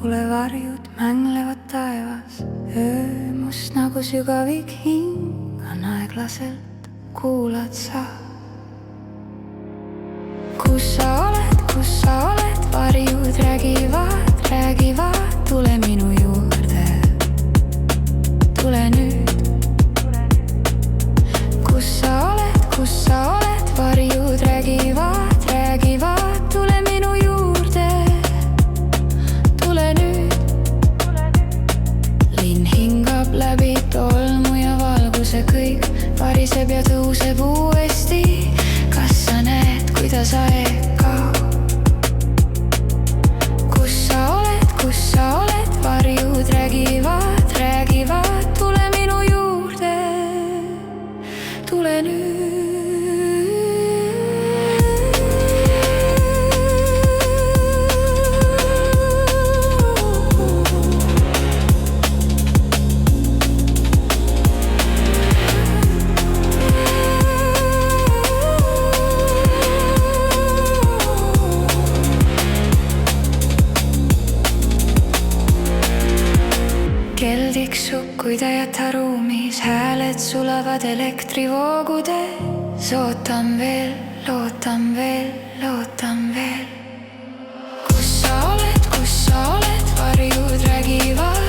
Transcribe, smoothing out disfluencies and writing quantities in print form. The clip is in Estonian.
tulevarjud mänglevad taevas, öö must nagu sügavik hing on aeglaselt, kuulad sa? Kus sa oled, varjud räägivad, tule minu juurde, tule nüüd. Kus sa oled, varjud räägivad, tule minu juurde, tule nüüd. Linn hingab läbi tolmu ja valguse, kõik variseb ja tõuseb uuesti. Kas sa näed, kuidas aeg kaob? Kus sa oled, varjud räägivad, tule minu juurde, tule nüüd. Kell tiksub, kui ta jätta ruumis, hääled sulavad elektrivoogudes. Ootan veel, lootan veel, lootan veel. Kus sa oled, varjud räägivad.